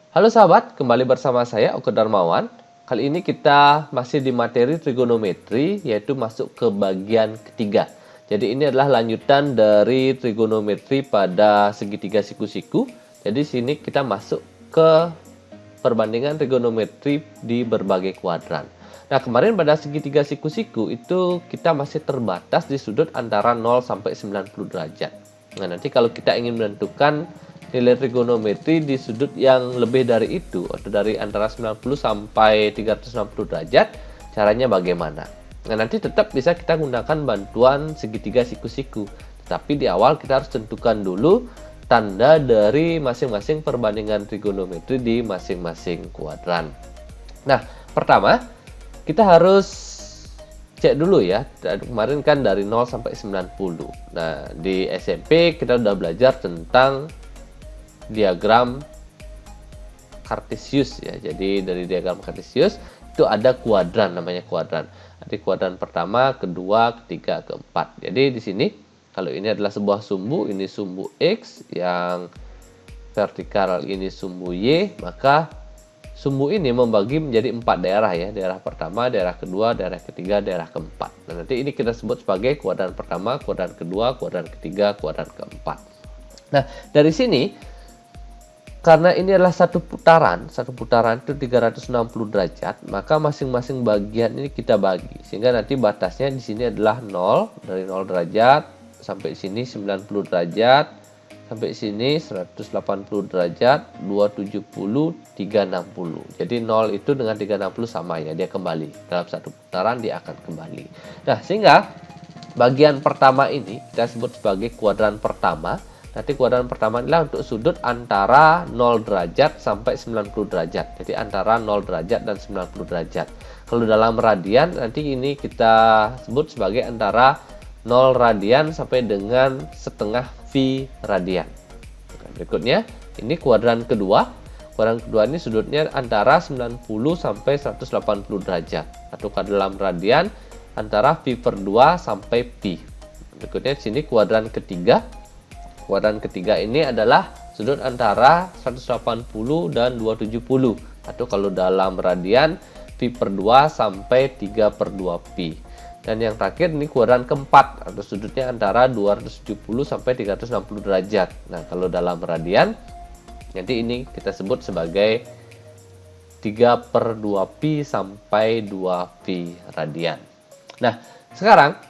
Halo sahabat, kembali bersama saya Oke Darmawan. Kali ini kita masih di materi trigonometri, yaitu masuk ke bagian ketiga. Jadi ini adalah lanjutan dari trigonometri pada segitiga siku-siku. Jadi sini kita masuk ke perbandingan trigonometri di berbagai kuadran. Nah, kemarin pada segitiga siku-siku itu kita masih terbatas di sudut antara 0 sampai 90 derajat. Nah, nanti kalau kita ingin menentukan nilai trigonometri di sudut yang lebih dari itu, atau dari antara 90 sampai 360 derajat, caranya bagaimana? Nah, nanti tetap bisa kita gunakan bantuan segitiga siku-siku. Tapi di awal kita harus tentukan dulu tanda dari masing-masing perbandingan trigonometri di masing-masing kuadran. Nah, pertama kita harus cek dulu ya. Kemarin kan dari 0 sampai 90. Nah, di SMP kita udah belajar tentang diagram Cartesius ya. Jadi dari diagram Cartesius itu ada kuadran, namanya kuadran. Ada kuadran pertama, kedua, ketiga, keempat. Jadi di sini kalau ini adalah sebuah sumbu, ini sumbu X, yang vertikal ini sumbu Y, maka sumbu ini membagi menjadi 4 daerah ya. Daerah pertama, daerah kedua, daerah ketiga, daerah keempat. Nah, nanti ini kita sebut sebagai kuadran pertama, kuadran kedua, kuadran ketiga, kuadran keempat. Nah, dari sini karena ini adalah satu putaran itu 360 derajat, maka masing-masing bagian ini kita bagi. Sehingga nanti batasnya di sini adalah 0, dari 0 derajat sampai sini 90 derajat, sampai sini 180 derajat, 270, 360. Jadi 0 itu dengan 360 sama ya, dia kembali. Dalam satu putaran dia akan kembali. Nah, sehingga bagian pertama ini kita sebut sebagai kuadran pertama. Nanti kuadran pertama adalah untuk sudut antara 0 derajat sampai 90 derajat. Jadi antara 0 derajat dan 90 derajat. Kalau dalam radian nanti ini kita sebut sebagai antara 0 radian sampai dengan setengah V radian. Nah, berikutnya ini kuadran kedua. Kuadran kedua ini sudutnya antara 90 sampai 180 derajat. Atau kalau dalam radian antara V/2 sampai Pi. Berikutnya di sini kuadran ketiga. Kuadran ketiga ini adalah sudut antara 180 dan 270. Atau kalau dalam radian V/2 sampai 3/2 Pi. Dan yang terakhir ini kuadran keempat, atau sudutnya antara 270 sampai 360 derajat. Nah, kalau dalam radian nanti ini kita sebut sebagai 3/2 Pi sampai 2 Pi radian. Nah, sekarang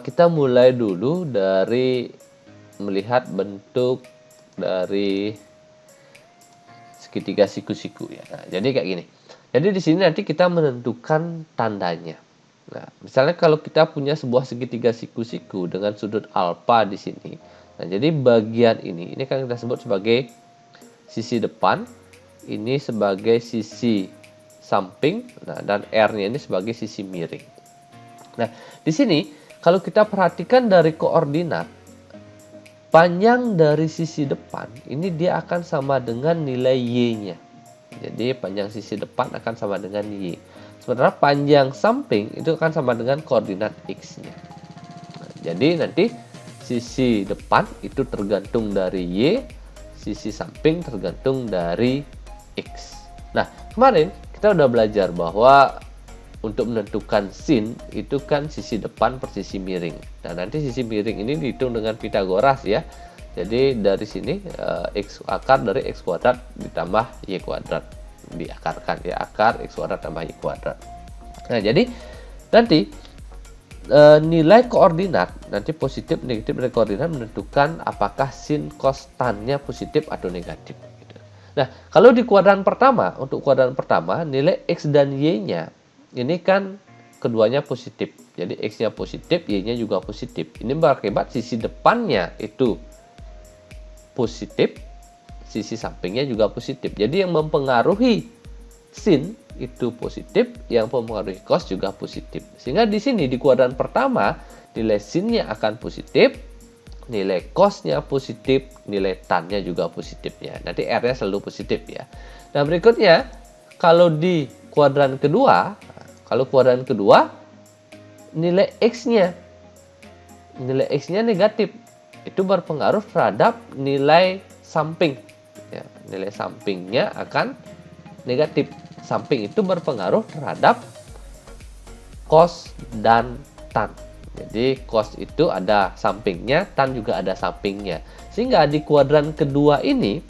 kita mulai dulu dari melihat bentuk dari segitiga siku-siku ya. Nah, jadi kayak gini. Jadi di sini nanti kita menentukan tandanya. Nah, misalnya kalau kita punya sebuah segitiga siku-siku dengan sudut alfa di sini. Nah, jadi bagian ini kan kita sebut sebagai sisi depan, ini sebagai sisi samping, nah, dan R-nya ini sebagai sisi miring. Nah, di sini kalau kita perhatikan dari koordinat, panjang dari sisi depan ini dia akan sama dengan nilai Y-nya. Jadi panjang sisi depan akan sama dengan Y. Sementara panjang samping itu akan sama dengan koordinat X-nya. Nah, jadi nanti sisi depan itu tergantung dari Y, sisi samping tergantung dari X. Nah, kemarin kita udah belajar bahwa untuk menentukan sin itu kan sisi depan per sisi miring. Nah, nanti sisi miring ini dihitung dengan Pitagoras ya. Jadi dari sini x akar dari x kuadrat ditambah y kuadrat, diakarkan ya, akar x kuadrat tambah y kuadrat. Nah, jadi nanti nilai koordinat, nanti positif negatif dari koordinat menentukan apakah sin cos tan-nya positif atau negatif. Nah, kalau di kuadran pertama, untuk kuadran pertama nilai x dan y-nya ini kan keduanya positif. Jadi X-nya positif, Y-nya juga positif. Ini berakibat sisi depannya itu positif, sisi sampingnya juga positif. Jadi yang mempengaruhi sin itu positif, yang mempengaruhi cos juga positif. Sehingga di sini di kuadran pertama nilai sin-nya akan positif, nilai cos-nya positif, nilai tan-nya juga positif ya. Nanti R-nya selalu positif ya. Nah, berikutnya kalau di kuadran kedua, nilai X-nya negatif. Itu berpengaruh terhadap nilai samping. ya, nilai sampingnya akan negatif. Samping itu berpengaruh terhadap cos dan tan. Jadi cos itu ada sampingnya, tan juga ada sampingnya. Sehingga di kuadran kedua ini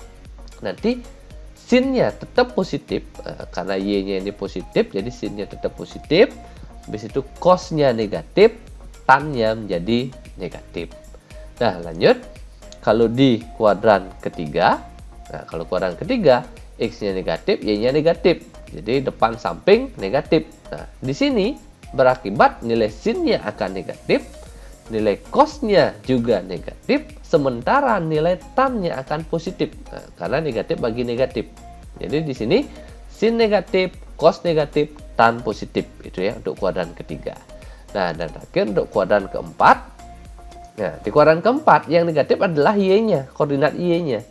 nanti sinnya tetap positif, karena y-nya ini positif, jadi sinnya tetap positif. Habis itu cosnya negatif, tan-nya menjadi negatif. Nah, lanjut. Kalau di kuadran ketiga, kalau kuadran ketiga x-nya negatif, y-nya negatif. Jadi depan samping negatif. Nah, di sini berakibat nilai sinnya akan negatif, nilai cosnya juga negatif, sementara nilai tan-nya akan positif, karena negatif bagi negatif. Jadi di sini sin negatif, cos negatif, tan positif, itu ya untuk kuadran ketiga. Nah, dan terakhir untuk kuadran keempat. Nah, di kuadran keempat yang negatif adalah y-nya, koordinat y-nya.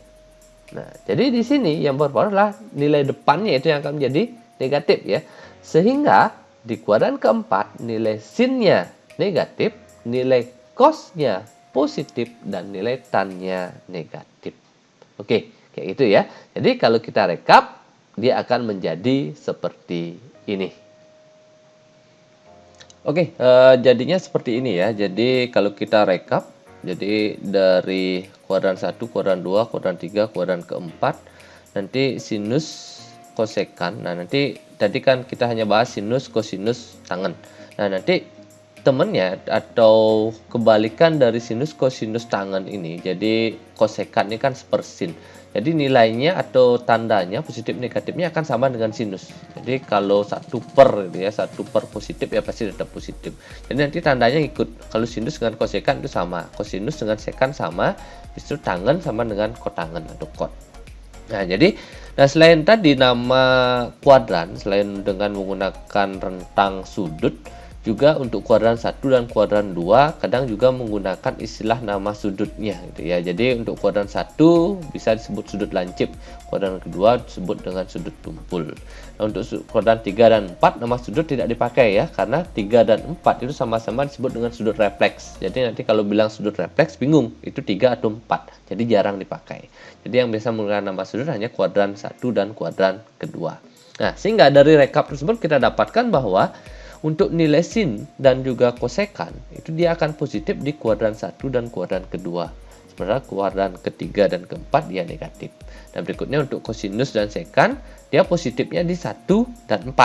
Nah, jadi di sini yang berpengaruh adalah nilai depannya itu yang akan menjadi negatif ya. Sehingga di kuadran keempat nilai sinnya negatif, nilai cosnya positif, dan nilai tan-nya negatif. Oke, kayak gitu ya. Jadi kalau kita rekap, dia akan menjadi seperti ini. Oke, jadinya seperti ini ya. Jadi kalau kita rekap, jadi dari kuadran 1, kuadran 2, kuadran 3, kuadran keempat, nanti sinus, kosekan. Nah, nanti tadi kan kita hanya bahas sinus, kosinus, tangen. Nah, nanti temennya atau kebalikan dari sinus, kosinus, tangen ini. Jadi kosekan ini kan sepersin. Jadi nilainya atau tandanya positif negatifnya akan sama dengan sinus. Jadi kalau 1 per gitu ya, 1 per positif ya pasti tetap positif. Jadi nanti tandanya ikut. Kalau sinus dengan kosekan itu sama, kosinus dengan sekan sama, justru tangen sama dengan kotangen atau kot. Nah, jadi selain tadi nama kuadran, selain dengan menggunakan rentang sudut, juga untuk kuadran 1 dan kuadran 2 kadang juga menggunakan istilah nama sudutnya gitu ya. Jadi untuk kuadran 1 bisa disebut sudut lancip, kuadran kedua disebut dengan sudut tumpul. Nah, untuk kuadran 3 dan 4 nama sudut tidak dipakai ya, karena 3 dan 4 itu sama-sama disebut dengan sudut refleks. Jadi nanti kalau bilang sudut refleks bingung, itu 3 atau 4. Jadi jarang dipakai. Jadi yang biasa menggunakan nama sudut hanya kuadran 1 dan kuadran kedua. Nah, sehingga dari rekap tersebut kita dapatkan bahwa untuk nilai sin dan juga kosekan itu dia akan positif di kuadran 1 dan kuadran kedua. Sementara kuadran ketiga dan keempat dia negatif. Dan berikutnya untuk kosinus dan sekan dia positifnya di 1 dan 4.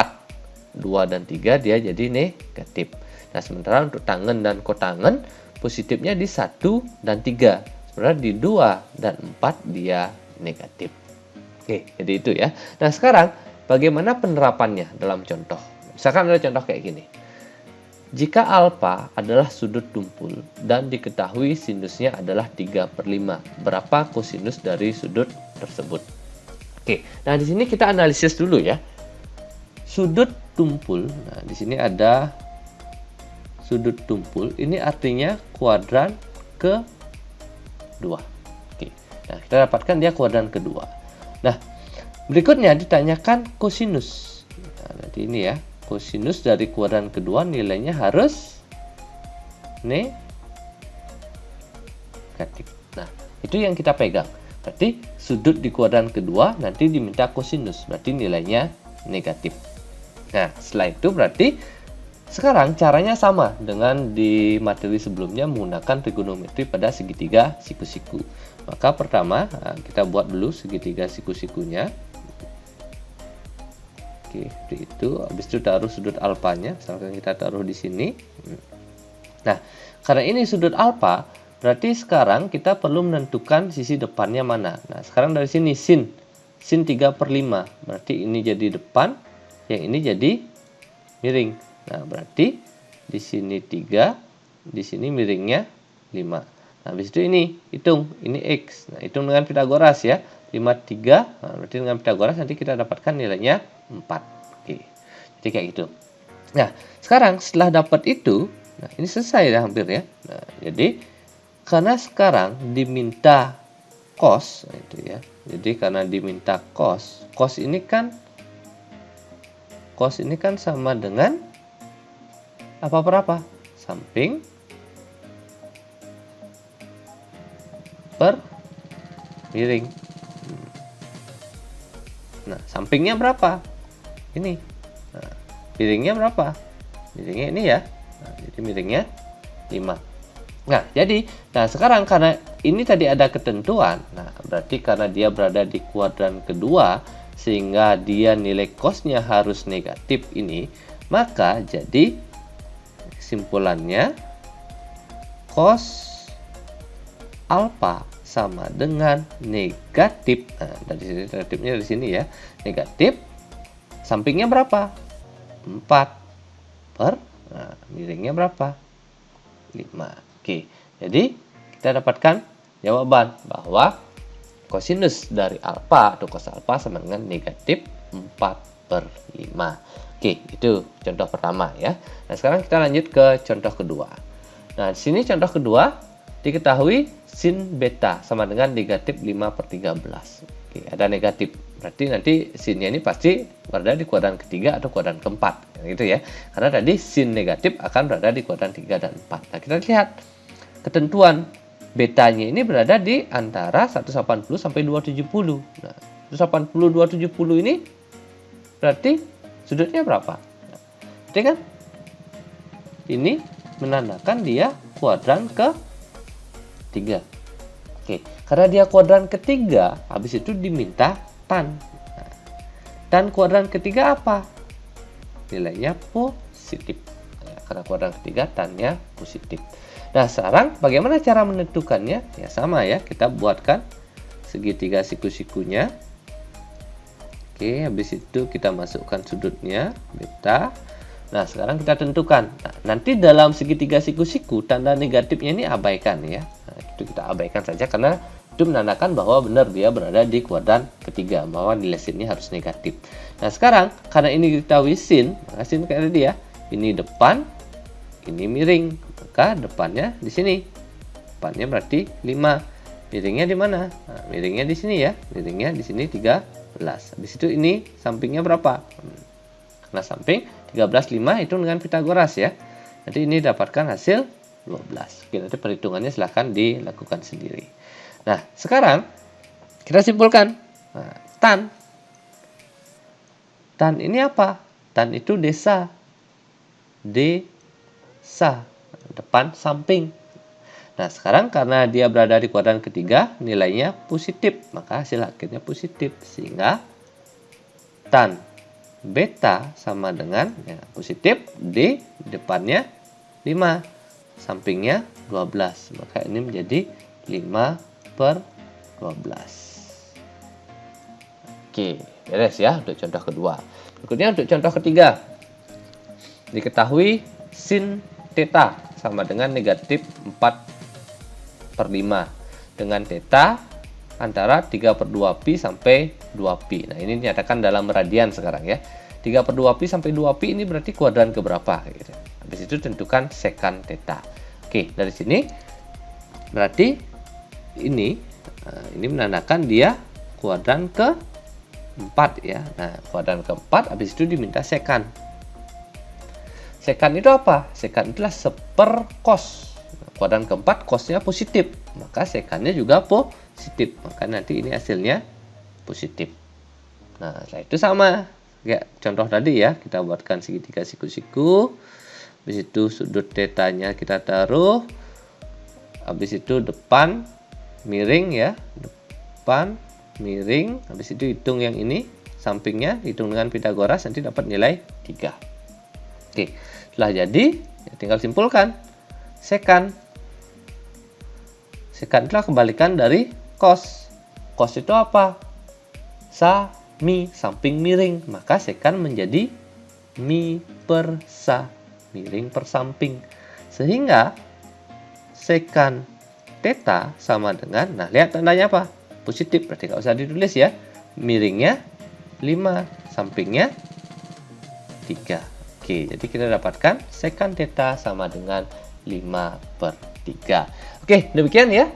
2 dan 3 dia jadi negatif. Nah, sementara untuk tangen dan kotangen positifnya di 1 dan 3. Sementara di 2 dan 4 dia negatif. Oke, jadi itu ya. Nah, sekarang bagaimana penerapannya dalam contoh? Misalkan ada contoh kayak gini. Jika alfa adalah sudut tumpul dan diketahui sinusnya adalah 3/5, berapa kosinus dari sudut tersebut? Oke, nah di sini kita analisis dulu ya. Sudut tumpul, nah di sini ada sudut tumpul, ini artinya kuadran kedua. Oke, nah kita dapatkan dia kuadran kedua. Nah, berikutnya ditanyakan kosinus. Nah, nanti ini ya. Kosinus dari kuadran kedua nilainya harus negatif. Nah, itu yang kita pegang. Berarti sudut di kuadran kedua nanti diminta kosinus, berarti nilainya negatif. Nah, setelah itu berarti sekarang caranya sama dengan di materi sebelumnya menggunakan trigonometri pada segitiga siku-siku. Maka pertama kita buat dulu segitiga siku-sikunya. Oke, itu habis itu taruh sudut alfanya, misalkan kita taruh di sini. Nah, karena ini sudut alfa, berarti sekarang kita perlu menentukan sisi depannya mana. Nah, sekarang dari sini sin 3/5, berarti ini jadi depan, yang ini jadi miring. Nah, berarti di sini 3, di sini miringnya 5. Nah, habis itu ini hitung, ini x. Nah, hitung dengan Pitagoras ya. 53, nah, berarti dengan Pitagoras nanti kita dapatkan nilainya 4. Oke. Jadi kayak gitu. Nah, sekarang setelah dapat itu, nah ini selesai ya hampir ya. Nah, jadi karena sekarang diminta cos itu ya. Jadi karena diminta cos ini kan sama dengan apa per apa? Samping per miring. Nah, sampingnya berapa? Ini. Nah, miringnya berapa? Miringnya ini ya. Nah, jadi miringnya 5. Nah, sekarang karena ini tadi ada ketentuan, nah berarti karena dia berada di kuadran kedua, sehingga dia nilai cosnya harus negatif ini, maka jadi kesimpulannya cos alfa sama dengan negatif. Nah, dari sini negatifnya di sini ya, negatif. Sampingnya berapa? 4 per, nah, miringnya berapa? 5. Oke, jadi kita dapatkan jawaban bahwa kosinus dari alfa atau cos alfa sama dengan negatif 4/5. Oke, itu contoh pertama ya. Nah, sekarang kita lanjut ke contoh kedua. Nah, di sini contoh kedua diketahui sin beta sama dengan negatif 5/13. Oke, ada negatif. Berarti nanti sinnya ini pasti berada di kuadran ketiga atau kuadran keempat, gitu ya. Karena tadi sin negatif akan berada di kuadran 3 dan 4. Nah, kita lihat ketentuan betanya ini berada di antara 180 sampai 270. Nah, 180 270 ini berarti sudutnya berapa? Nah, berarti kan ini menandakan dia kuadran ke-3. Oke, karena dia kuadran ketiga, habis itu diminta tan. Nah, dan kuadran ketiga apa? Nilainya positif. Nah, karena kuadran ketiga tannya positif. Nah, sekarang bagaimana cara menentukannya? Ya sama ya, kita buatkan segitiga siku-sikunya. Oke, habis itu kita masukkan sudutnya beta. Nah, sekarang kita tentukan. Nah, nanti dalam segitiga siku-siku tanda negatifnya ini abaikan ya. Nah, itu kita abaikan saja karena itu menandakan bahwa benar dia berada di kuadran ketiga, bahwa nilai sinnya harus negatif. Nah, sekarang karena ini diketahui sin, maka sin kayak tadi ya. Ini depan, ini miring. Maka depannya di sini. Depannya berarti 5. Miringnya di mana? Nah, miringnya di sini ya. Miringnya di sini 13. Habis itu ini sampingnya berapa? Karena samping 13, 5 itu dengan Pitagoras ya. Nanti ini dapatkan hasil 12. Oke, nanti perhitungannya silahkan dilakukan sendiri. Nah, sekarang kita simpulkan. Nah, tan. Tan ini apa? Tan itu desa. Desa. Depan samping. Nah, sekarang karena dia berada di kuadran ketiga, nilainya positif. Maka hasil akhirnya positif. Sehingga tan beta sama dengan ya, positif, D depannya 5, sampingnya 12. Maka ini menjadi 5/12. Oke, beres ya untuk contoh kedua. Berikutnya untuk contoh ketiga. Diketahui sin theta sama dengan negatif 4/5 dengan theta antara 3/2pi sampai 2pi. Nah, ini dinyatakan dalam radian sekarang ya. 3/2pi sampai 2pi ini berarti kuadran keberapa gitu. Habis itu tentukan sekant theta. Oke, dari sini berarti ini menandakan dia kuadran ke-4 ya. Nah, kuadran ke-4 habis itu diminta sekant. Sekant itu apa? Sekant itulah seper cos. Kuadran ke-4 cosnya positif, maka sekantnya juga positif. Maka nanti ini hasilnya positif. Nah, setelah itu sama ya contoh tadi ya, kita buatkan segitiga siku-siku. Habis itu sudut tetanya kita taruh. Habis itu depan miring ya, depan miring. Habis itu hitung yang ini, sampingnya hitung dengan Pitagoras, nanti dapat nilai 3. Oke, setelah jadi ya tinggal simpulkan. Sekant itulah kebalikan dari cos. Cos itu apa? Mi, samping miring. Maka sekant menjadi mi per sa, miring per samping. Sehingga sekant theta sama dengan, nah lihat tandanya apa? Positif, berarti nggak usah ditulis ya. Miringnya 5, sampingnya 3. Oke, jadi kita dapatkan sekant theta sama dengan 5/3. Oke, demikian ya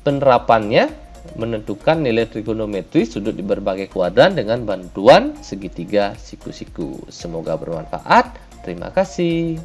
penerapannya menentukan nilai trigonometri sudut di berbagai kuadran dengan bantuan segitiga siku-siku. Semoga bermanfaat. Terima kasih.